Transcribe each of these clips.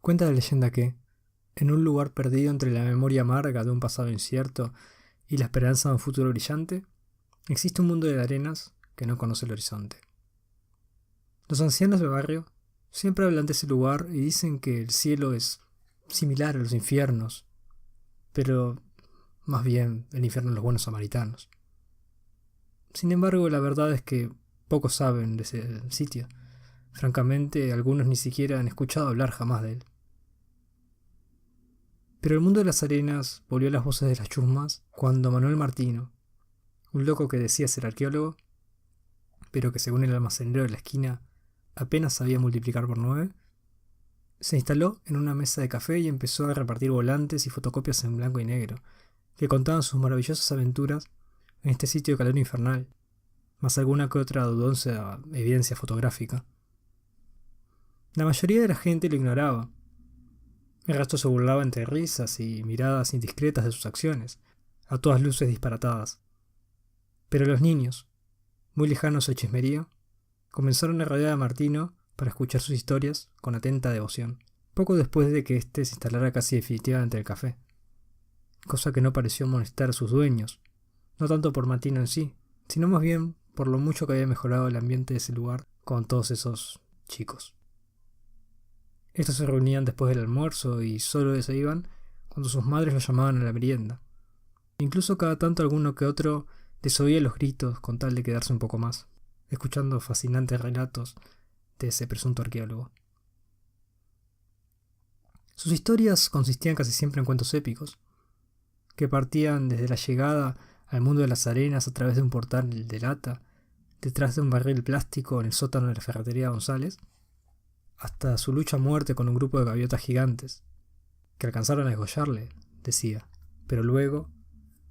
Cuenta la leyenda que, en un lugar perdido entre la memoria amarga de un pasado incierto y la esperanza de un futuro brillante, existe un mundo de arenas que no conoce el horizonte. Los ancianos del barrio siempre hablan de ese lugar y dicen que el cielo es similar a los infiernos, pero más bien el infierno de los buenos samaritanos. Sin embargo, la verdad es que pocos saben de ese sitio. Francamente, algunos ni siquiera han escuchado hablar jamás de él. Pero el mundo de las arenas volvió a las voces de las chusmas cuando Manuel Martino, un loco que decía ser arqueólogo, pero que según el almacenero de la esquina apenas sabía multiplicar por 9, se instaló en una mesa de café y empezó a repartir volantes y fotocopias en blanco y negro, que contaban sus maravillosas aventuras en este sitio de calor infernal, más alguna que otra dudosa evidencia fotográfica. La mayoría de la gente lo ignoraba. El resto se burlaba entre risas y miradas indiscretas de sus acciones, a todas luces disparatadas. Pero los niños, muy lejanos al chismerío, comenzaron a rodear a Martino para escuchar sus historias con atenta devoción, poco después de que éste se instalara casi definitivamente en el café, cosa que no pareció molestar a sus dueños, no tanto por Martino en sí, sino más bien por lo mucho que había mejorado el ambiente de ese lugar con todos esos chicos. Estos se reunían después del almuerzo y solo se iban cuando sus madres los llamaban a la merienda. Incluso cada tanto alguno que otro desoía los gritos con tal de quedarse un poco más, escuchando fascinantes relatos de ese presunto arqueólogo. Sus historias consistían casi siempre en cuentos épicos, que partían desde la llegada al mundo de las arenas a través de un portal de lata, detrás de un barril plástico en el sótano de la ferretería González, hasta su lucha a muerte con un grupo de gaviotas gigantes, que alcanzaron a desgollarle, decía, pero luego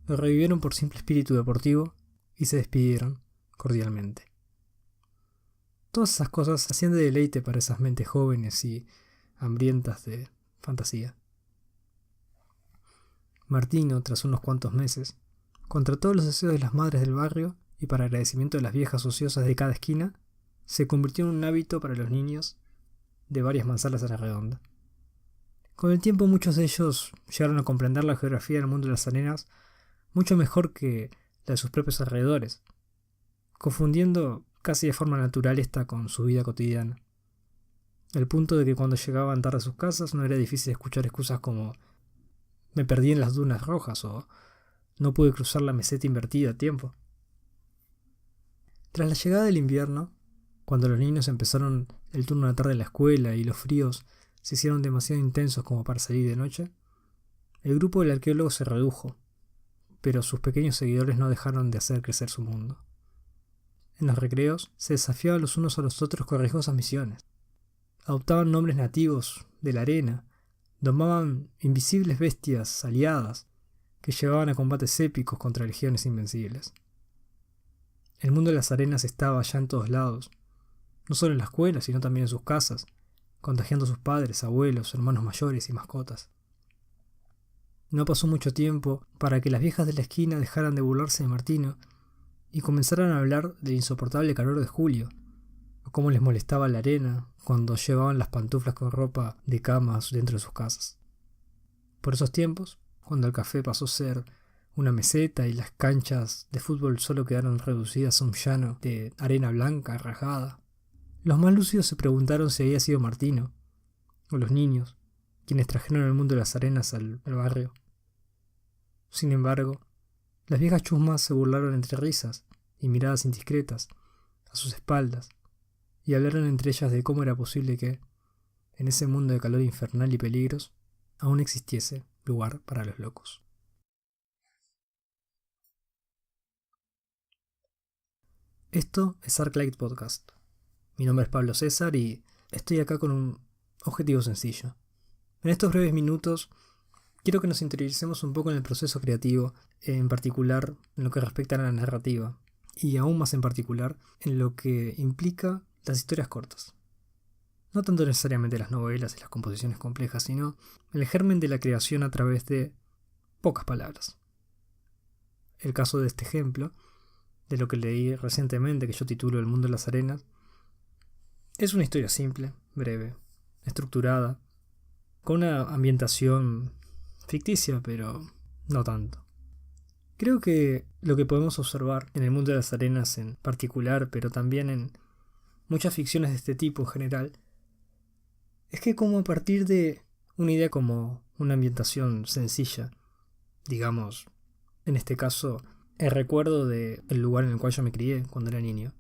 lo revivieron por simple espíritu deportivo y se despidieron cordialmente. Todas esas cosas hacían de deleite para esas mentes jóvenes y hambrientas de fantasía. Martino, tras unos cuantos meses, contra todos los deseos de las madres del barrio y para agradecimiento de las viejas ociosas de cada esquina, se convirtió en un hábito para los niños de varias manzanas a la redonda. Con el tiempo muchos de ellos llegaron a comprender la geografía del mundo de las arenas mucho mejor que la de sus propios alrededores, confundiendo casi de forma natural esta con su vida cotidiana. Al punto de que cuando llegaban tarde a sus casas no era difícil escuchar excusas como «me perdí en las dunas rojas» o «no pude cruzar la meseta invertida a tiempo». Tras la llegada del invierno, cuando los niños empezaron el turno de la tarde en la escuela y los fríos se hicieron demasiado intensos como para salir de noche, el grupo del arqueólogo se redujo, pero sus pequeños seguidores no dejaron de hacer crecer su mundo. En los recreos se desafiaban los unos a los otros con riesgosas misiones. Adoptaban nombres nativos de la arena, domaban invisibles bestias aliadas que llevaban a combates épicos contra legiones invencibles. El mundo de las arenas estaba ya en todos lados, no solo en la escuela, sino también en sus casas, contagiando a sus padres, abuelos, hermanos mayores y mascotas. No pasó mucho tiempo para que las viejas de la esquina dejaran de burlarse de Martino y comenzaran a hablar del insoportable calor de julio, o cómo les molestaba la arena cuando llevaban las pantuflas con ropa de camas dentro de sus casas. Por esos tiempos, cuando el café pasó a ser una meseta y las canchas de fútbol solo quedaron reducidas a un llano de arena blanca rajada, los más lúcidos se preguntaron si había sido Martino, o los niños, quienes trajeron el mundo de las arenas al barrio. Sin embargo, las viejas chusmas se burlaron entre risas y miradas indiscretas a sus espaldas, y hablaron entre ellas de cómo era posible que, en ese mundo de calor infernal y peligros, aún existiese lugar para los locos. Esto es Arclight Podcast. Mi nombre es Pablo César y estoy acá con un objetivo sencillo. En estos breves minutos quiero que nos interioricemos un poco en el proceso creativo, en particular en lo que respecta a la narrativa, y aún más en particular en lo que implica las historias cortas. No tanto necesariamente las novelas y las composiciones complejas, sino el germen de la creación a través de pocas palabras. El caso de este ejemplo, de lo que leí recientemente que yo titulo El mundo de las arenas, es una historia simple, breve, estructurada, con una ambientación ficticia, pero no tanto. Creo que lo que podemos observar en el mundo de las arenas en particular, pero también en muchas ficciones de este tipo en general, es que como a partir de una idea como una ambientación sencilla, digamos, en este caso, el recuerdo del lugar en el cual yo me crié cuando era niño,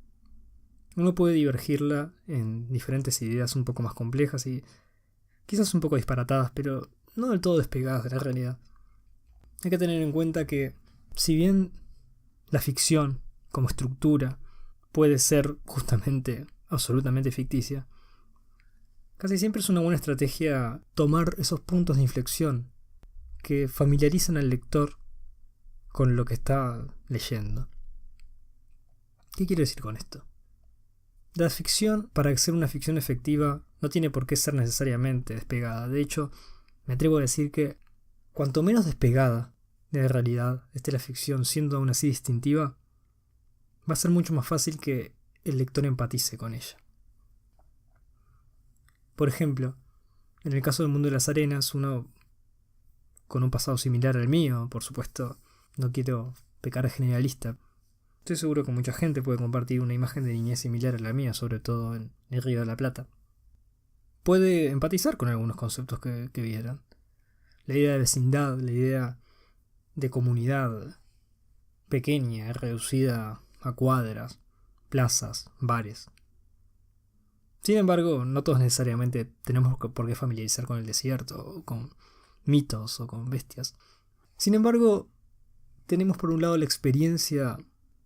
uno puede divergirla en diferentes ideas un poco más complejas y quizás un poco disparatadas, pero no del todo despegadas de la realidad. Hay que tener en cuenta que, si bien la ficción, como estructura, puede ser justamente absolutamente ficticia, casi siempre es una buena estrategia tomar esos puntos de inflexión que familiarizan al lector con lo que está leyendo. ¿Qué quiero decir con esto? La ficción, para ser una ficción efectiva, no tiene por qué ser necesariamente despegada. De hecho, me atrevo a decir que cuanto menos despegada de la realidad esté la ficción, siendo aún así distintiva, va a ser mucho más fácil que el lector empatice con ella. Por ejemplo, en el caso del mundo de las arenas, uno con un pasado similar al mío, por supuesto, no quiero pecar de generalista. Estoy seguro que mucha gente puede compartir una imagen de niñez similar a la mía, sobre todo en el Río de la Plata. Puede empatizar con algunos conceptos que vieran. La idea de vecindad, la idea de comunidad pequeña, reducida a cuadras, plazas, bares. Sin embargo, no todos necesariamente tenemos por qué familiarizar con el desierto, o con mitos o con bestias. Sin embargo, tenemos por un lado la experiencia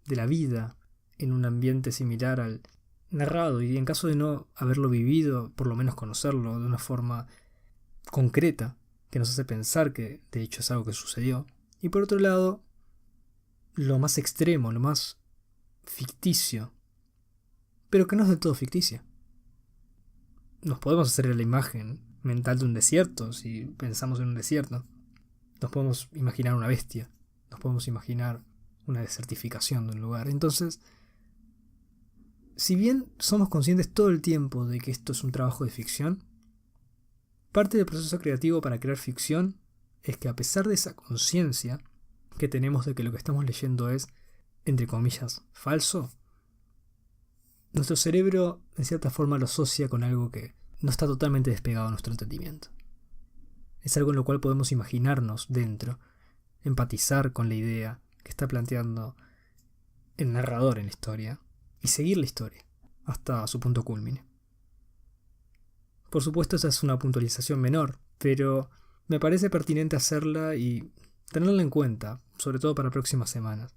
de la vida en un ambiente similar al narrado, y en caso de no haberlo vivido, por lo menos conocerlo de una forma concreta, que nos hace pensar que de hecho es algo que sucedió. Y por otro lado, lo más extremo, lo más ficticio, pero que no es del todo ficticio. Nos podemos hacer la imagen mental de un desierto si pensamos en un desierto. Nos podemos imaginar una bestia. Nos podemos imaginar una desertificación de un lugar. Entonces, si bien somos conscientes todo el tiempo de que esto es un trabajo de ficción, parte del proceso creativo para crear ficción es que, a pesar de esa conciencia que tenemos de que lo que estamos leyendo es, entre comillas, falso, nuestro cerebro en cierta forma lo asocia con algo que no está totalmente despegado de nuestro entendimiento. Es algo en lo cual podemos imaginarnos dentro, empatizar con la idea que está planteando el narrador en la historia y seguir la historia hasta su punto culmine. Por supuesto, esa es una puntualización menor, pero me parece pertinente hacerla y tenerla en cuenta, sobre todo para próximas semanas.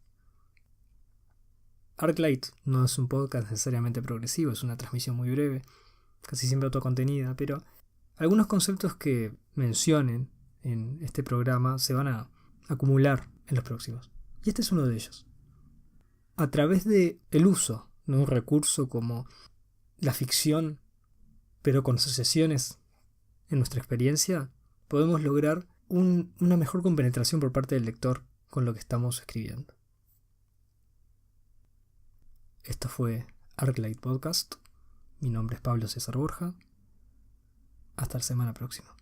Arclight no es un podcast necesariamente progresivo, es una transmisión muy breve, casi siempre autocontenida, pero algunos conceptos que mencionen en este programa se van a acumular en los próximos. Y este es uno de ellos. A través de el uso de un recurso como la ficción, pero con asociaciones en nuestra experiencia, podemos lograr una mejor compenetración por parte del lector con lo que estamos escribiendo. Esto fue Arclight Podcast. Mi nombre es Pablo César Borja. Hasta la semana próxima.